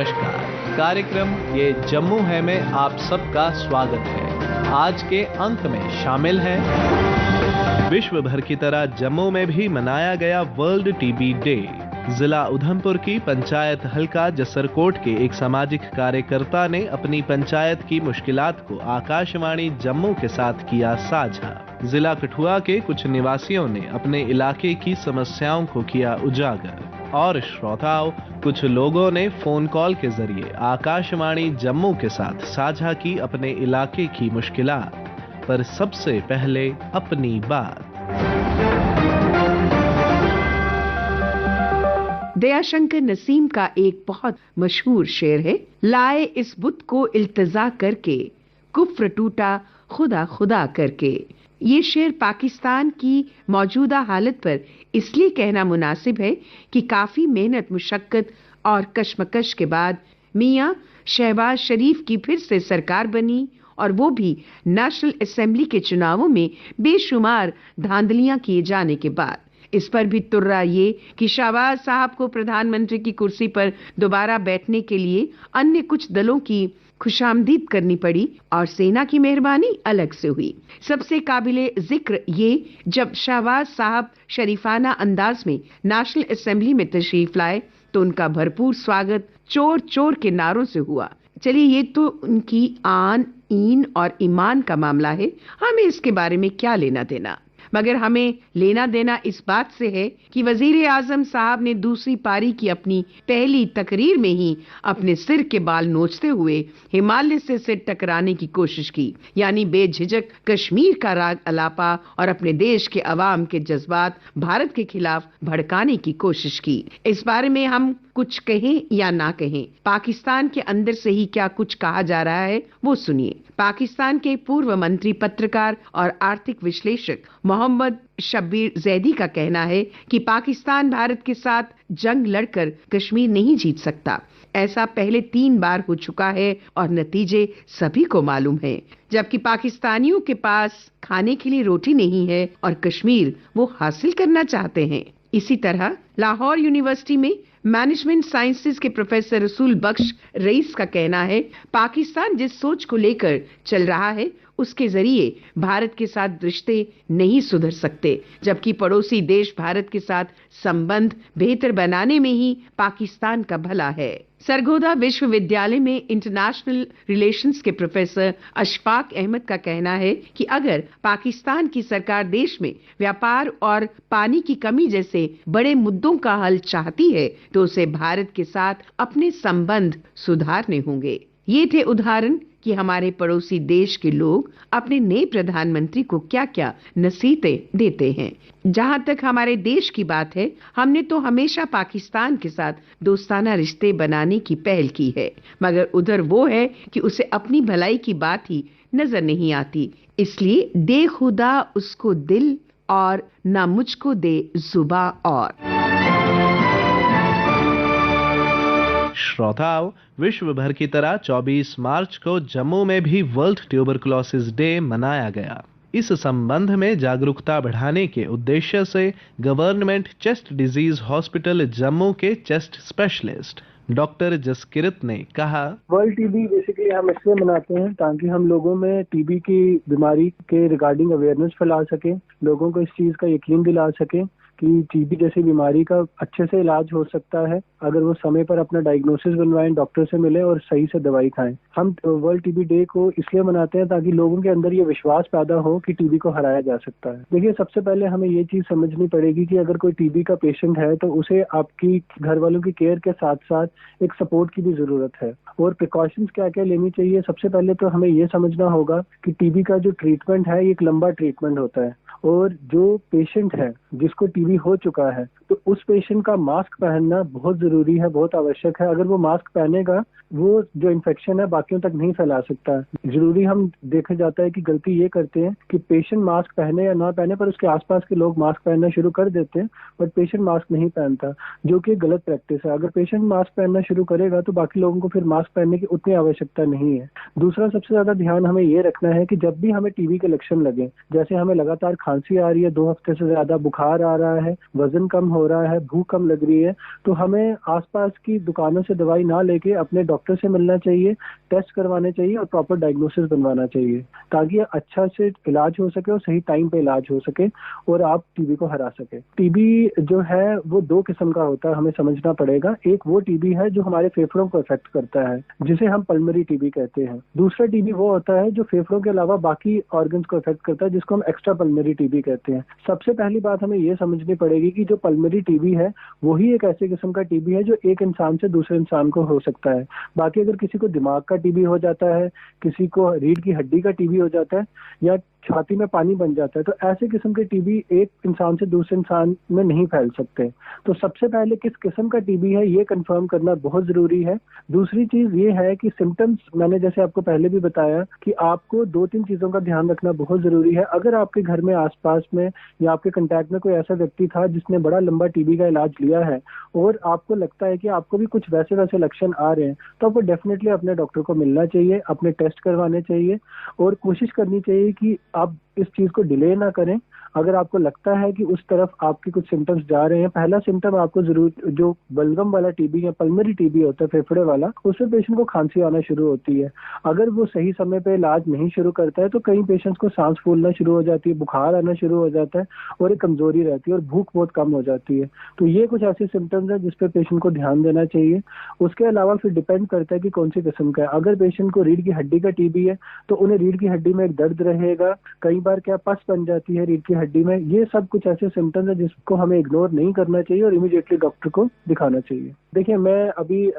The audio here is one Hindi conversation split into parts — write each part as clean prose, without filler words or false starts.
नमस्कार। कार्यक्रम ये जम्मू है में आप सबका स्वागत है। आज के अंक में शामिल हैं विश्व भर की तरह जम्मू में भी मनाया गया वर्ल्ड टीबी डे। जिला उधमपुर की पंचायत हल्का जसरकोट के एक सामाजिक कार्यकर्ता ने अपनी पंचायत की मुश्किलात को आकाशवाणी जम्मू के साथ किया साझा। जिला कठुआ के कुछ निवासियों ने अपने इलाके की समस्याओं को किया उजागर और श्रोताओं, कुछ लोगों ने फोन कॉल के जरिए आकाशवाणी जम्मू के साथ साझा की अपने इलाके की मुश्किलात। पर सबसे पहले अपनी बात। दयाशंकर नसीम का एक बहुत मशहूर शेर है, लाए इस बुत को इल्तिजा करके, कुफ्र टूटा खुदा खुदा करके। ये शेर पाकिस्तान की मौजूदा हालत पर इसलिए कहना मुनासिब है कि काफी मेहनत, मुशक्कत और कशमकश के बाद मियां शहबाज शरीफ की फिर से सरकार बनी, और वो भी नेशनल असेंबली के चुनावों में बेशुमार धांधलियां किए जाने के बाद। इस पर भी तुर्रा ये कि शहबाज साहब को प्रधानमंत्री की कुर्सी पर दोबारा बैठने के लिए अन्य कुछ दलों की खुशामदीद करनी पड़ी और सेना की मेहरबानी अलग से हुई। सबसे काबिले जिक्र ये, जब शहबाज साहब शरीफाना अंदाज में नेशनल असेंबली में तशरीफ लाए तो उनका भरपूर स्वागत चोर चोर के नारों से हुआ। चलिए, ये तो उनकी आन, ईन और ईमान का मामला है, हमें इसके बारे में क्या लेना देना। मगर हमें लेना देना इस बात से है कि वजीर आजम साहब ने दूसरी पारी की अपनी पहली तकरीर में ही अपने सिर के बाल नोचते हुए हिमालय से सिर टकराने की कोशिश की, यानी बेझिझक कश्मीर का राग अलापा और अपने देश के अवाम के जज्बात भारत के खिलाफ भड़काने की कोशिश की। इस बारे में हम कुछ कहें या ना कहें, पाकिस्तान के अंदर से ही क्या कुछ कहा जा रहा है वो सुनिए। पाकिस्तान के पूर्व मंत्री, पत्रकार और आर्थिक विश्लेषक मोहम्मद शब्बीर जैदी का कहना है कि पाकिस्तान भारत के साथ जंग लड़कर कश्मीर नहीं जीत सकता। ऐसा पहले 3 बार हो चुका है और नतीजे सभी को मालूम है। जबकि पाकिस्तानियों के पास खाने के लिए रोटी नहीं है और कश्मीर वो हासिल करना चाहते हैं। इसी तरह लाहौर यूनिवर्सिटी में मैनेजमेंट साइंसेज के प्रोफेसर रसूल बख्श रईस का कहना है, पाकिस्तान जिस सोच को लेकर चल रहा है उसके जरिए भारत के साथ रिश्ते नहीं सुधर सकते, जबकि पड़ोसी देश भारत के साथ संबंध बेहतर बनाने में ही पाकिस्तान का भला है। सरगोदा विश्वविद्यालय में इंटरनेशनल रिलेशंस के प्रोफेसर अशफाक अहमद का कहना है कि अगर पाकिस्तान की सरकार देश में व्यापार और पानी की कमी जैसे बड़े मुद्दों का हल चाहती है तो उसे भारत के साथ अपने संबंध सुधारने होंगे। ये थे उदाहरण कि हमारे पड़ोसी देश के लोग अपने नए प्रधानमंत्री को क्या-क्या नसीहतें देते हैं। जहां तक हमारे देश की बात है, हमने तो हमेशा पाकिस्तान के साथ दोस्ताना रिश्ते बनाने की पहल की है, मगर उधर वो है कि उसे अपनी भलाई की बात ही नजर नहीं आती। इसलिए दे खुदा उसको दिल और ना मुझको दे जुबा और। श्रोताओं, विश्व भर की तरह 24 मार्च को जम्मू में भी वर्ल्ड ट्यूबरकुलोसिस डे मनाया गया। इस संबंध में जागरूकता बढ़ाने के उद्देश्य से government chest disease hospital Jammu के चेस्ट स्पेशलिस्ट डॉक्टर जसकिरत ने कहा, वर्ल्ड टीबी बेसिकली हम इसलिए मनाते हैं ताकि हम लोगों में टीबी की बीमारी के रिगार्डिंग अवेयरनेस फैला सकें, लोगों को इस चीज का यकीन दिला सकें कि टीबी जैसी बीमारी का अच्छे से इलाज हो सकता है अगर वो समय पर अपना डायग्नोसिस बनवाएं, डॉक्टर से मिले और सही से दवाई खाएं। हम वर्ल्ड टीबी डे को इसलिए मनाते हैं ताकि लोगों के अंदर ये विश्वास पैदा हो कि टीबी को हराया जा सकता है। देखिए, सबसे पहले हमें ये चीज समझनी पड़ेगी कि अगर कोई टीबी का पेशेंट है तो उसे आपकी घर वालों की केयर के साथ साथ एक सपोर्ट की भी जरूरत है। और प्रिकॉशंस क्या क्या लेनी चाहिए, सबसे पहले तो हमें ये समझना होगा कि टीबी का जो ट्रीटमेंट है ये एक लंबा ट्रीटमेंट होता है, और जो पेशेंट है जिसको टीबी हो चुका है तो उस पेशेंट का मास्क पहनना बहुत जरूरी है, बहुत आवश्यक है। अगर वो मास्क पहनेगा वो जो इन्फेक्शन है बाकियों तक नहीं फैला सकता है। जरूरी हम देखा जाता है कि गलती ये करते हैं कि पेशेंट मास्क पहने या ना पहने पर उसके आसपास के लोग मास्क पहनना शुरू कर देते हैं, बट पेशेंट मास्क नहीं पहनता, जो कि गलत प्रैक्टिस है। अगर पेशेंट मास्क पहनना शुरू करेगा तो बाकी लोगों को फिर मास्क पहनने की उतनी आवश्यकता नहीं है। दूसरा, सबसे ज्यादा ध्यान हमें ये रखना है कि जब भी हमें टीबी के लक्षण लगे, जैसे हमें लगातार खांसी आ रही है, 2 हफ्ते से ज्यादा बुखार आ रहा है, वजन कम हो रहा है, भूख कम लग रही है, तो हमें आसपास की दुकानों से दवाई ना लेके अपने डॉक्टर से मिलना चाहिए, टेस्ट करवाने चाहिए और प्रॉपर डायग्नोसिस बनवाना चाहिए, ताकि अच्छा से इलाज हो सके और सही टाइम पे इलाज हो सके और आप टीबी को हरा सके। टीबी जो है वो 2 किस्म का होता है, हमें समझना पड़ेगा। एक वो टीबी है जो हमारे फेफड़ों को इफेक्ट करता है, जिसे हम पल्मोनरी टीबी कहते हैं। दूसरा टीबी वो होता है जो फेफड़ों के अलावा बाकी ऑर्गन्स को इफेक्ट करता है, जिसको हम एक्स्ट्रा पल्मोनरी टीबी कहते हैं। सबसे पहली बात हमें ये समझनी पड़ेगी कि जो पल्मोनरी टीबी है वही एक ऐसे किस्म का टीबी है जो एक इंसान से दूसरे इंसान को हो सकता है। बाकी अगर किसी को दिमाग का टीबी हो जाता है, किसी को रीढ़ की हड्डी का टीबी हो जाता है या छाती में पानी बन जाता है, तो ऐसे किस्म के टीबी एक इंसान से दूसरे इंसान में नहीं फैल सकते। तो सबसे पहले किस किस्म का टीबी है ये कंफर्म करना बहुत जरूरी है। दूसरी चीज ये है कि सिम्टम्स, मैंने जैसे आपको पहले भी बताया कि आपको 2-3 चीजों का ध्यान रखना बहुत जरूरी है। अगर आपके घर में आसपास में या आपके कंटैक्ट में कोई ऐसा व्यक्ति था जिसने बड़ा लंबा टीबी का इलाज लिया है और आपको लगता है कि आपको भी कुछ वैसे वैसे लक्षण आ रहे हैं, तो आपको डेफिनेटली अपने डॉक्टर को मिलना चाहिए, अपने टेस्ट करवाने चाहिए और कोशिश करनी चाहिए कि आप इस चीज को डिले ना करें। अगर आपको लगता है कि उस तरफ आपके कुछ सिम्टम्स जा रहे हैं, पहला सिम्टम आपको जरूर जो बलगम वाला टीबी या पल्मोनरी टीबी होता है फेफड़े वाला, उसमें पेशेंट को खांसी आना शुरू होती है। अगर वो सही समय पे इलाज नहीं शुरू करता है तो कई पेशेंट्स को सांस फूलना शुरू हो जाती है, बुखार आना शुरू हो जाता है और एक कमजोरी रहती है और भूख बहुत कम हो जाती है। तो ये कुछ ऐसे सिम्टम्स है जिसपे पेशेंट को ध्यान देना चाहिए। उसके अलावा फिर डिपेंड करता है कि कौन सी किस्म का है। अगर पेशेंट को रीढ़ की हड्डी का टीबी है तो उन्हें रीढ़ की हड्डी में एक दर्द रहेगा, कई बार क्या पस बन जाती है रीढ़ की हड्डी में। ये सब कुछ ऐसे सिम्टम्स है जिसको हमें इग्नोर नहीं करना चाहिए और इमीडिएटली डॉक्टर को दिखाना चाहिए। देखिए, मैं अभी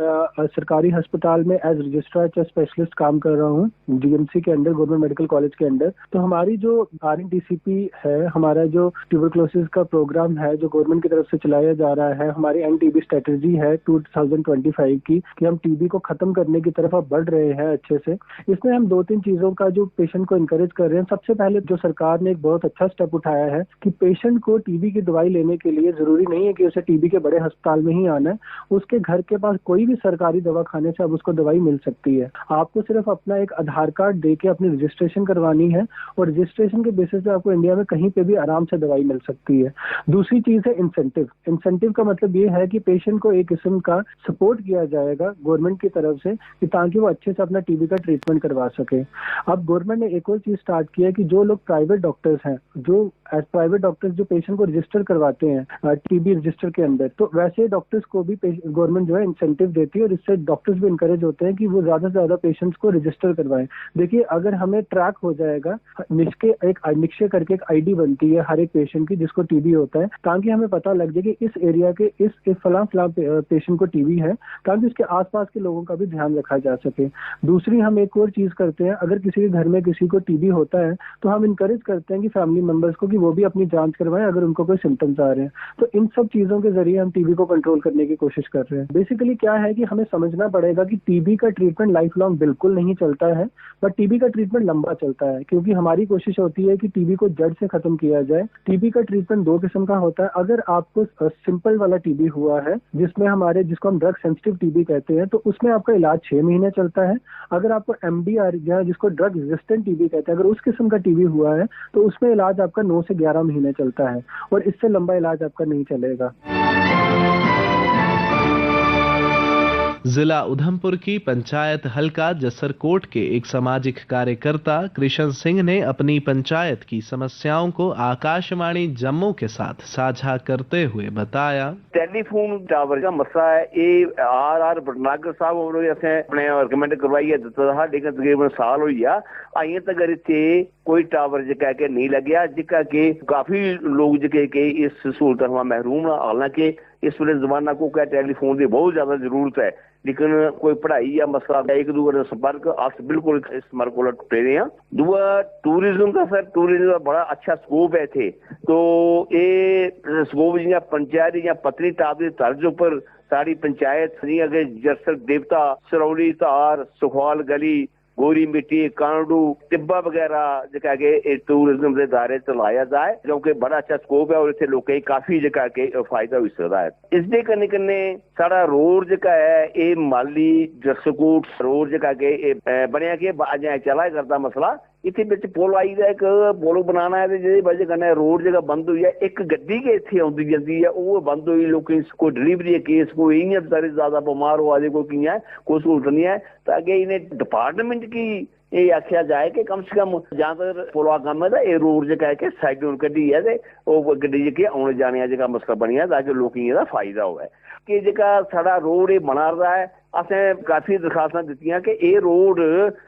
सरकारी अस्पताल में एज रजिस्ट्रार चेस्ट स्पेशलिस्ट काम कर रहा हूँ, जीएमसी के अंडर, गवर्नमेंट मेडिकल कॉलेज के अंडर। तो हमारी जो RNDCP है, हमारा जो ट्यूबरक्लोसिस का प्रोग्राम है जो गवर्नमेंट की तरफ से चलाया जा रहा है, हमारी एंटी टीबी स्ट्रेटेजी है 2025 की कि हम टीबी को खत्म करने की तरफ अब बढ़ रहे हैं अच्छे से। इसमें हम 2-3 चीजों का जो पेशेंट को इनकरेज कर रहे हैं। सबसे पहले जो सरकार ने एक बहुत अच्छा स्टेप उठाया है कि पेशेंट को टीबी की दवाई लेने के लिए जरूरी नहीं है कि उसे टीबी के बड़े अस्पताल में ही आना है, उसके घर के पास कोई भी सरकारी दवाखाने से अब उसको दवाई मिल सकती है। आपको सिर्फ अपना एक आधार कार्ड देके अपनी रजिस्ट्रेशन करवानी है और रजिस्ट्रेशन के बेसिस पे आपको इंडिया में कहीं पे भी आराम से दवाई मिल सकती है। दूसरी चीज है इंसेंटिव। इंसेंटिव का मतलब ये है कि पेशेंट को एक किस्म का सपोर्ट किया जाएगा गवर्नमेंट की तरफ से कि ताकि वो अच्छे से अपना टीबी का ट्रीटमेंट करवा सके। अब गवर्नमेंट ने एक और चीज स्टार्ट किया है कि जो लोग प्राइवेट डॉक्टर्स हैं, जो एज प्राइवेट डॉक्टर्स जो पेशेंट को रजिस्टर करवाते हैं टीबी रजिस्टर के अंदर, तो वैसे डॉक्टर्स को भी गवर्नमेंट जो है इंसेंटिव देती है और इससे डॉक्टर्स भी इंकरेज होते हैं कि वो ज्यादा से ज्यादा पेशेंट्स को रजिस्टर करवाएं। देखिए, अगर हमें ट्रैक हो जाएगा, निश्चय करके एक आईडी बनती है हर एक पेशेंट की जिसको टीबी होता है, ताकि हमें पता लग जाए कि इस एरिया के इस फलां पेशेंट को टीबी है, ताकि उसके आसपास के लोगों का भी ध्यान रखा जा सके। दूसरी हम एक और चीज करते हैं, अगर किसी के घर में किसी को टीबी होता है तो हम इंकरेज करते हैं कि फैमिली मेंबर्स को कि वो भी अपनी जांच करवाएं अगर उनको कोई सिम्टम्स आ रहे हैं। तो इन सब चीजों के जरिए हम टीबी को कंट्रोल करने की कोशिश कर रहे हैं। बेसिकली क्या है कि हमें समझना पड़ेगा कि टीबी का ट्रीटमेंट लाइफ लॉन्ग बिल्कुल नहीं चलता है, बट टीबी का ट्रीटमेंट लंबा चलता है, क्योंकि हमारी कोशिश होती है कि टीबी को जड़ से खत्म किया जाए। टीबी का ट्रीटमेंट 2 किस्म का होता है। अगर आपको सिंपल वाला टीबी हुआ है जिसको हम ड्रग सेंसिटिव टीबी कहते हैं, तो उसमें आपका इलाज 6 महीने चलता है। अगर आपको MDR या जिसको ड्रग रेजिस्टेंट टीबी कहते हैं, अगर उस किस्म का टीबी हुआ है तो उसमें इलाज आपका 9 से 11 महीने चलता है और इससे लंबा इलाज आपका नहीं चलेगा। जिला उधमपुर की पंचायत हल्का जसरकोट के एक सामाजिक कार्यकर्ता कृष्ण सिंह ने अपनी पंचायत की समस्याओं को आकाशवाणी जम्मू के साथ साझा करते हुए बताया, टेलीफोन टावर का मसला है। ये आर भटनागर साहब अपने रिकमेंड करवाई है, तकरीबन साल हुई है अजें तक इत्थे कोई टावर जिका के नहीं लग्या, जिका के काफी लोग जिके के इस सहूलत महरूम है। हालांकि इस वे जमाना को क्या टेलीफोन की बहुत ज्यादा जरूरत है, लेकिन कोई पढ़ाई या मसला एक दूसरे संपर्क अस बिल्कुल इस मर को टुटे रहे हैं। दूआ टूरिज्म का सर, टूरिज्म का बड़ा अच्छा स्कोप है थे। तो ये स्कोप जियां पंचायत या पत्नीटाप की तर्ज उपर साड़ी पंचायत अगे जरसर देवता, सरौली धार, सुखवाल गली, गोरी मिट्टी, कांडू, टिब्बा वगैरह जिका के टूरिज्म के दायरे च लाया जाए, क्योंकि बड़ा अच्छा स्कोप है और इतने लोगों काफी जिका के फायदा हो सकता है। इसके कन्ने कन्ने साड़ा रोड जिका है ये माली जसकोट रोड जिका के बनया के चला करता मसला इत्थे विच पुल आई दा, एक पुल बनाना है जिहदी वजह कन्नै रोड जगह बंद हुई है, एक गड्डी के इत्थे आउंदी जंदी है वो बंद हुई, लोकें कोई डिलीवरी केस कोई इ'यां बेचारे ज्यादा बीमार हो जाए, कोई कि'यां कोई सहूलत नहीं है। ताकि इन्हें डिपार्टमेंट की ये आख्या जाए कि कम से कम जहाँ तक पुला कम है ये रोड जो कह के साइड कड्ढी है तो गड्डी जी आने जाने का मसला बनी है ताकि लोकें दा फायदा होवे। कि जेका साड़ा रोड ये बना रहा है, असें काफी दरखास्तां दित्तियां कि ये रोड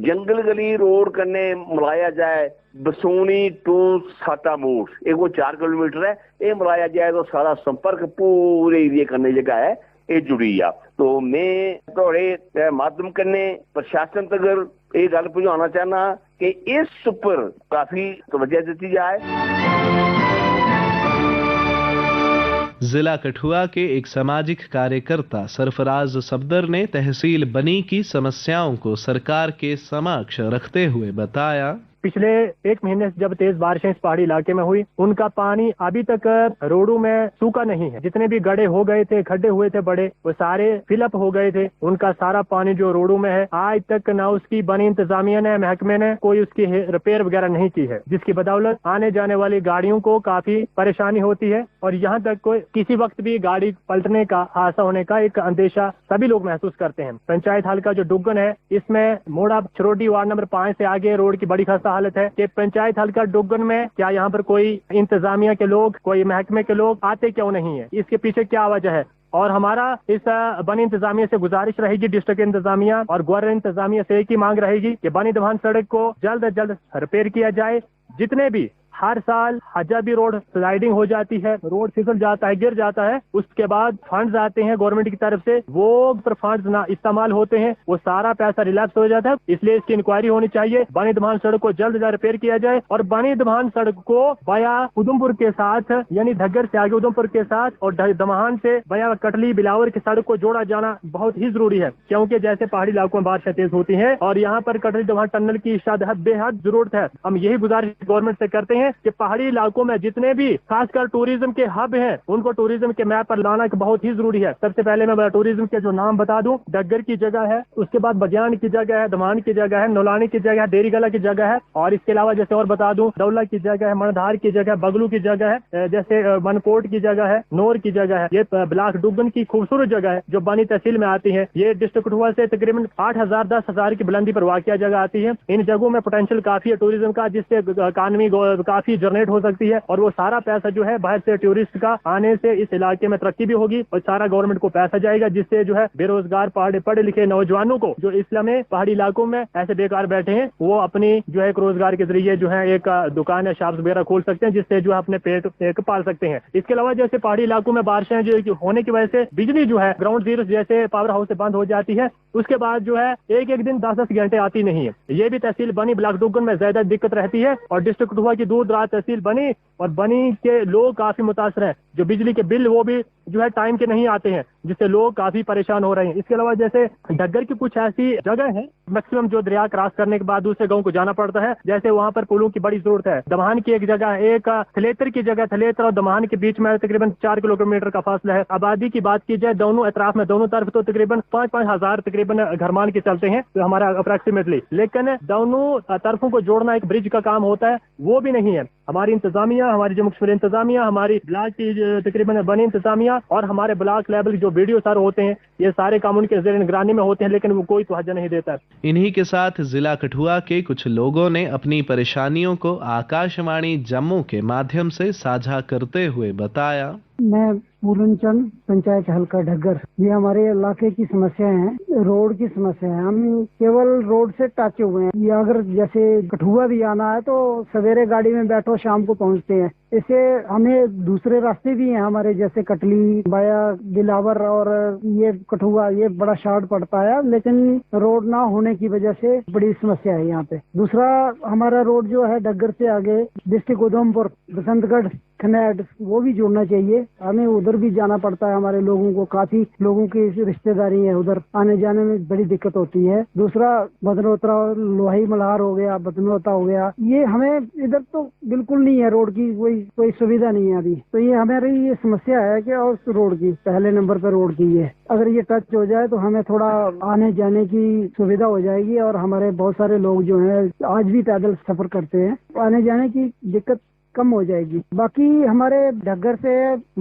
जंगल गली रोड कन्नै मिलाया जाए, बसोनी टू साटा मोड़ ये कोई 4 किलोमीटर है, ये मिलाया जाए तो सारा संपर्क पूरे एरिया कन्नै जेका है ये जुड़ी आ। तो मैं थोड़े माध्यम कन्नै प्रशासन तक ये गल पहुंचाना चाहना कि इस पर काफी तवज्जो दी जाए। जिला कठुआ के एक सामाजिक कार्यकर्ता सरफराज सफदर ने तहसील बनी की समस्याओं को सरकार के समक्ष रखते हुए बताया, पिछले 1 महीने से जब तेज बारिशें इस पहाड़ी इलाके में हुई, उनका पानी अभी तक रोडों में सूखा नहीं है। जितने भी गड्ढे हो गए थे, खड्डे हुए थे बड़े, वो सारे फिलअप हो गए थे। उनका सारा पानी जो रोडों में है, आज तक ना उसकी बनी इंतजामिया ने, महकमे ने कोई उसकी रिपेयर वगैरह नहीं की है, जिसकी बदौलत आने जाने वाली गाड़ियों को काफी परेशानी होती है। और यहाँ तक कोई किसी वक्त भी गाड़ी पलटने का, हादसा होने का एक अंदेशा सभी लोग महसूस करते हैं। पंचायत हल्का जो डुग्गन है, इसमें मोड़ा छरोडी वार्ड नंबर 5 से आगे रोड की बड़ी खस्ता हालत है कि पंचायत हल्का डुग्गन में क्या यहाँ पर कोई इंतजामिया के लोग, कोई महकमे के लोग आते क्यों नहीं है, इसके पीछे क्या वजह है। और हमारा इस बनी इंतजामिया से गुजारिश रहेगी, डिस्ट्रिक्ट इंतजामिया और गवर्नर इंतजामिया से एक ही मांग रहेगी कि बनी दवान सड़क को जल्द से जल्द रिपेयर किया जाए। जितने भी हर साल हजाबी रोड स्लाइडिंग हो जाती है, रोड फिसल जाता है, गिर जाता है, उसके बाद फंड्स आते हैं गवर्नमेंट की तरफ से, वो पर फंड्स ना इस्तेमाल होते हैं, वो सारा पैसा रिलैप्स हो जाता है। इसलिए इसकी इंक्वायरी होनी चाहिए, बनी दवान सड़क को जल्द से जल्द रिपेयर किया जाए और बनी दवान सड़क को बया उधमपुर के साथ, यानी धग्गर से आगे उधमपुर के साथ और दमाहान से बया कटली बिलावर की सड़क को जोड़ा जाना बहुत ही जरूरी है। क्योंकि जैसे पहाड़ी इलाकों में बारिशें तेज होती है और यहाँ पर कटली दमाहान टनल की बेहद जरूरत है। हम यही गुजारिश गवर्नमेंट से करते हैं कि पहाड़ी इलाकों में जितने भी खासकर टूरिज्म के हब हैं, उनको टूरिज्म के मैप पर लाना बहुत ही जरूरी है। सबसे पहले मैं टूरिज्म के जो नाम बता दूं, डग्गर की जगह है, उसके बाद बगियान की जगह है, दमान की जगह है, नौलानी की जगह है, देरीगला की जगह है, और इसके अलावा जैसे और बता दूं, दौला की जगह है, मनधार की जगह, बगलू की जगह है, जैसे मनकोट की जगह है, नोर की जगह है। ये ब्लॉक डुग्गन की खूबसूरत जगह है जो बनी तहसील में आती है। ये डिस्ट्रिक्ट कठुआ से तकरीबन 8,000-10,000 की बुलंदी पर वाक़िया जगह आती है। इन जगहों में पोटेंशियल काफी है टूरिज्म का, जिससे इकॉनमी काफी जनरेट हो सकती है और वो सारा पैसा जो है बाहर से टूरिस्ट का आने से इस इलाके में तरक्की भी होगी और सारा गवर्नमेंट को पैसा जाएगा, जिससे जो है बेरोजगार पढ़े लिखे नौजवानों को जो इस्लाम में पहाड़ी इलाकों में ऐसे बेकार बैठे हैं, वो अपनी जो है रोजगार के जरिए जो है एक दुकान या शॉप्स वगैरह खोल सकते हैं, जिससे जो है अपने पेट एक पाल सकते हैं। इसके अलावा जैसे पहाड़ी इलाकों में बारिशें जो होने की वजह से बिजली जो है ग्राउंड जीरो जैसे पावर हाउस से बंद हो जाती है, उसके बाद जो है एक दिन 10-10 घंटे आती नहीं है। ये भी तहसील बनी ब्लॉक डुग्गन में ज्यादा दिक्कत रहती है और डिस्ट्रिक्ट कठुआ की दूर दराज तहसील बनी और बनी के लोग काफी मुतासर हैं। जो बिजली के बिल वो भी जो है टाइम के नहीं आते हैं, जिससे लोग काफी परेशान हो रहे हैं। इसके अलावा जैसे डग्गर की कुछ ऐसी जगह है, मैक्सिमम जो दरिया क्रॉस करने के बाद दूसरे गांव को जाना पड़ता है, जैसे वहाँ पर पुलों की बड़ी जरूरत है। दमाहान की एक जगह, एक थलेतर की जगह, थलेतर और दमाहान के बीच में तकरीबन 4 किलोमीटर का फासला है। आबादी की बात की जाए दोनों अतराफ में, दोनों तरफ तो तकरीबन 5-5 हजार तकरीबन घरमान के चलते हैं तो हमारा अप्रोक्सीमेटली, लेकिन दोनों तरफों को जोड़ना एक ब्रिज का काम होता है, वो भी नहीं है। हमारी इंतजामिया, हमारी जम्मू कश्मीर इंतजामिया, हमारी ब्लॉक की तकरीबन बनी इंतजामिया और हमारे ब्लॉक लेवल जो वीडियो सर होते हैं, ये सारे काम उनके ज़ेर निगरानी में होते हैं, लेकिन वो कोई तवज्जो नहीं देता। इन्हीं के साथ जिला कठुआ के कुछ लोगों ने अपनी परेशानियों को आकाशवाणी जम्मू के माध्यम से साझा करते हुए बताया, मैं पूरनचंद, पंचायत हल्का ढग्गर। ये हमारे इलाके की समस्या है, रोड की समस्या है। हम केवल रोड से टच हुए हैं। ये अगर जैसे कठुआ भी आना है तो सवेरे गाड़ी में बैठो, शाम को पहुंचते हैं। इससे हमें दूसरे रास्ते भी हैं हमारे, जैसे कटली बाया बिलावर और ये कठुआ, ये बड़ा शॉर्ट पड़ता है, लेकिन रोड ना होने की वजह से बड़ी समस्या है यहाँ पे। दूसरा हमारा रोड जो है डग्गर से आगे डिस्ट्रिक्ट उधमपुर, बसंतगढ़ खनैड वो भी जोड़ना चाहिए। हमें उधर भी जाना पड़ता है, हमारे लोगों को काफी लोगों की रिश्तेदारी है, उधर आने जाने में बड़ी दिक्कत होती है। दूसरा बदनोत्रा लोहाई मल्हार हो गया, बदनोता हो गया, ये हमें इधर तो बिल्कुल नहीं है, रोड की कोई सुविधा नहीं है अभी। तो ये हमारी ये समस्या है कि और रोड की पहले नंबर पर रोड की है, अगर ये टच हो जाए तो हमें थोड़ा आने जाने की सुविधा हो जाएगी। और हमारे बहुत सारे लोग जो हैं आज भी पैदल सफर करते हैं, आने जाने की दिक्कत कम हो जाएगी। बाकी हमारे ढग्गर से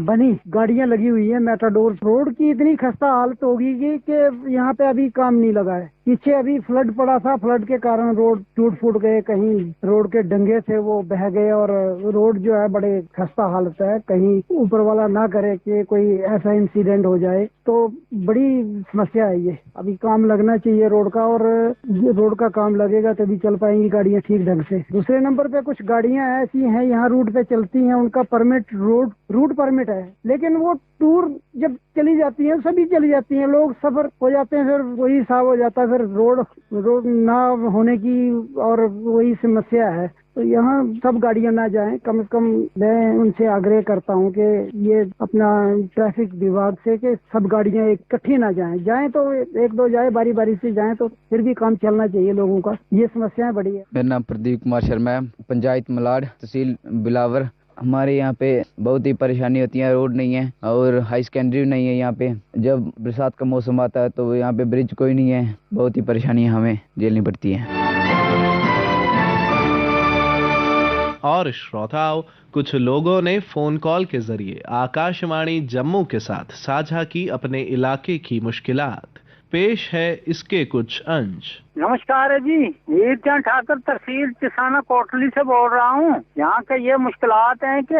बनी गाड़ियां लगी हुई है मेटाडोर, रोड की इतनी खस्ता हालत होगी कि यहाँ पे अभी काम नहीं लगा है। पीछे अभी फ्लड पड़ा था, फ्लड के कारण रोड टूट फूट गए, कहीं रोड के डंगे थे वो बह गए और रोड जो है बड़े खस्ता हालत है। कहीं ऊपर वाला ना करे कि कोई ऐसा इंसिडेंट हो जाए, तो बड़ी समस्या है ये। अभी काम लगना चाहिए रोड का, और रोड का काम लगेगा तभी चल पाएंगी गाड़ियां ठीक ढंग से। दूसरे नंबर पे कुछ गाड़ियां ऐसी हैं यहाँ रूट पे चलती हैं, उनका परमिट रूट परमिट है, लेकिन वो टूर जब चली जाती है सभी चली जाती हैं, लोग सफर हो जाते हैं, फिर वही हिसाब हो जाता है, फिर रोड ना होने की और वही समस्या है। तो यहाँ सब गाड़ियां ना जाएं, कम से कम मैं उनसे आग्रह करता हूँ कि ये अपना ट्रैफिक विभाग से कि सब गाड़ियां इकट्ठी ना जाएं तो एक दो जाए, बारी बारी से जाएं तो फिर भी काम चलना चाहिए लोगों का। ये समस्याएं बड़ी है। मेरा नाम प्रदीप कुमार शर्मा है, पंचायत मलाड, तहसील बिलावर। हमारे यहाँ पे बहुत ही परेशानी होती है, रोड नहीं है और हाई सेकेंडरी नहीं है यहाँ पे। जब बरसात का मौसम आता है तो यहाँ पे ब्रिज कोई नहीं है, बहुत ही परेशानी हमें झेलनी पड़ती है। और श्रोताओं, कुछ लोगों ने फोन कॉल के जरिए आकाशवाणी जम्मू के साथ साझा की अपने इलाके की मुश्किलात। पेश है इसके कुछ अंश। नमस्कार है जी, वीरचंद ठाकर तहसील चिसाना कोटली से बोल रहा हूँ। यहाँ के ये मुश्किलात हैं कि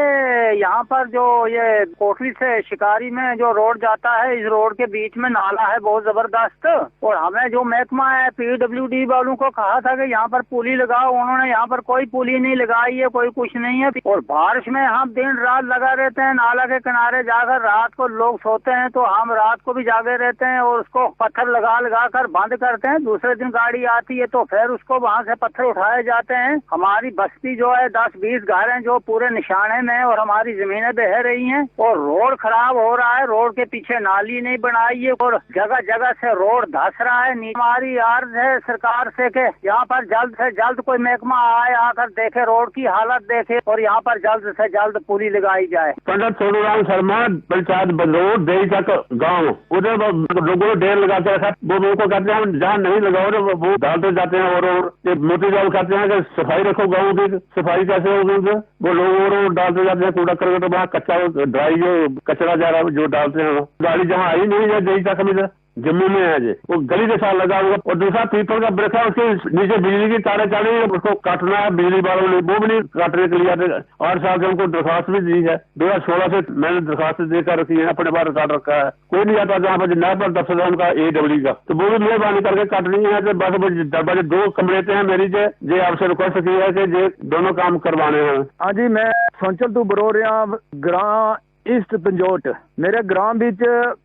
यहाँ पर जो ये कोटली से शिकारी में जो रोड जाता है, इस रोड के बीच में नाला है बहुत जबरदस्त। और हमें जो महकमा है PWD वालों को कहा था कि यहाँ पर पुली लगाओ, उन्होंने यहाँ पर कोई पुली नहीं लगाई है, कोई कुछ नहीं है। और बारिश में हम दिन रात लगा रहते हैं, नाला के किनारे जाकर रात को लोग सोते हैं तो हम रात को भी जागे रहते हैं और उसको पत्थर लगा कर बंद करते हैं। दूसरे दिन गाड़ी आती है तो फिर उसको वहाँ से पत्थर उठाए जाते हैं। हमारी बस्ती जो है 10-20 घर हैं जो पूरे निशाने में है और हमारी जमीनें बह रही हैं और रोड खराब हो रहा है। रोड के पीछे नाली नहीं बनाई है और जगह जगह से रोड धंस रहा है। हमारी अर्ज है सरकार से कि यहाँ पर जल्द से जल्द कोई महकमा आए, आकर देखे, रोड की हालत देखे और यहाँ पर जल्द से जल्द पुली लगाई जाए। पंडित सोनूराम शर्मा, पंचायत बदरोड, देई तक गाँव, उधर लोगों डेर लगाते हैं। वो लोगों को कहते हैं जहाँ नहीं लगाओ वो डालते जाते हैं। और मोती जाल कहते हैं कि सफाई रखो गाँव की, सफाई कैसे होगी? वो लोग और डालते जाते हैं कूड़ा करके, तो वहाँ कच्चा ड्राई जो कचरा जा रहा है जो डालते हैं। गाड़ी जहाँ आई नहीं है देई तक में जम्मू में है जी, वो गली के साथ लगा हुआ। और दूसरा पीपल का वृक्ष है, उसके नीचे बिजली की तारें चढ़ी है, उसको काटना है बिजली वालों ने, वो भी नहीं काटने के लिए आते। 8 साल से उनको दरखास्त भी दी है, 2016 से मैंने दरखास्त देकर रखी है, अपने बार काट रखा है। कोई नहीं आता जहाँ पर नया पर दफ्तर है उनका AW का, तो वो भी मेहरबानी करके काटनी है। तो बस दरवाजे 2 कमरे हैं मेरी जे आपसे रिक्वेस्ट की है कि जे दोनों काम करवाने हैं। हाँ जी, मैं सोचल तू बरो रहा ग्रां ईस्ट पंजोट। मेरे ग्राम बीच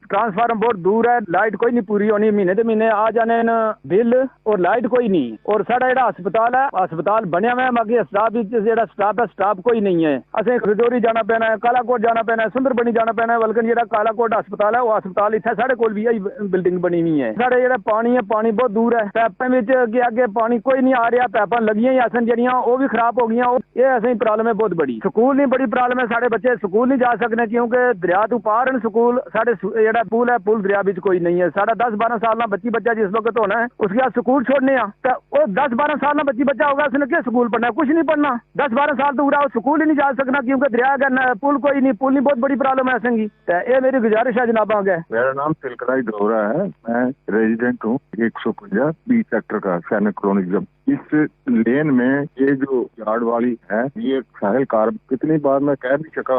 ट्रांसफार्मर बहुत दूर है, लाइट कोई नहीं पूरी होनी, महीने दे महीने आ जाने न बिल और लाइट कोई नहीं। और साडा जेड़ा अस्पताल है, अस्पताल बनया हुआ है, बाकी स्टाफ जेड़ा स्टाफ है, स्टाफ कोई नहीं है। असें खजोरी जाना पैना है, कालाकोट जाना पैना है, सुंदरबनी जाना पैना है। बल्कि जेड़ा कालाकोट अस्पताल है वो अस्पताल इत्थे साढ़े कोल भी है, बिल्डिंग बनी हुई है। साढ़े जेड़ा पानी है, पानी बहुत दूर है, पैपें विच अगे पानी कोई नहीं आ रहा, पैपां लगियां ही असन जड़ियां वो भी खराब हो गई। ये असें प्रॉब्लम है बहुत बड़ी। स्कूल नहीं बड़ी प्रॉब्लम है, साढ़े बच्चे स्कूल नहीं जा सकते क्योंकि दरिया तो पार है स्कूल। साढ़े जेड़ा पुल है, पुल दरिया बीच कोई नहीं है। साढ़ा 10-12 साल बच्ची बच्चा जिस वक्त होना है उसके बाद स्कूल छोड़ने तो वो 10-12 साल बच्ची बच्चा होगा, उसने क्या स्कूल पढ़ना है? कुछ नहीं पढ़ना। 10-12 साल तो पूरा स्कूल ही नहीं जा सकना क्योंकि दरिया का पुल कोई नहीं, पुल नहीं, बहुत बड़ी प्रॉब्लम है संगी। ये मेरी गुजारिश है जनाब आगे। मेरा नाम तिलकराई डोरा है, मैं रेजिडेंट हूँ 150 B सेक्टर का, सैनिक कॉलोनी। इस लेन में ये जो यार्ड वाली है ये साहिल कार, कितनी बार मैं कह भी चुका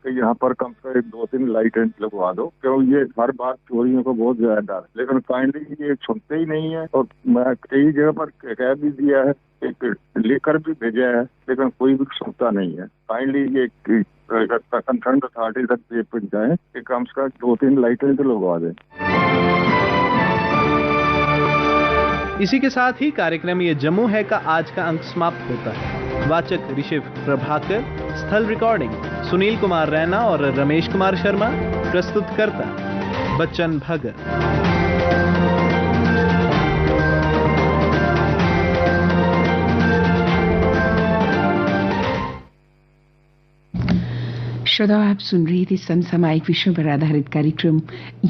यहाँ पर कम से कम 2-3 लाइटें लगवा दो, क्योंकि ये हर बार चोरियों को बहुत ज्यादा डर, लेकिन काइंडली ये सुनते ही नहीं है। और मैं कई जगह पर कह भी दिया है, एक लेकर भी भेजा है, लेकिन कोई भी सुनता नहीं है। काइंडली ये कंसर्न अथॉरिटी तक ये पहुंचाए कि कम से कम 2-3 लाइटें तो लगवा दें। इसी के साथ ही कार्यक्रम ये जम्मू है का आज का अंक समाप्त होता है। वाचक ऋषिव प्रभाकर, स्थल रिकॉर्डिंग सुनील कुमार रैना और रमेश कुमार शर्मा, प्रस्तुतकर्ता बच्चन भगत। श्रोताओ, आप सुन रहे थे समसामयिक विषयों पर आधारित कार्यक्रम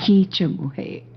ये जम्मू है।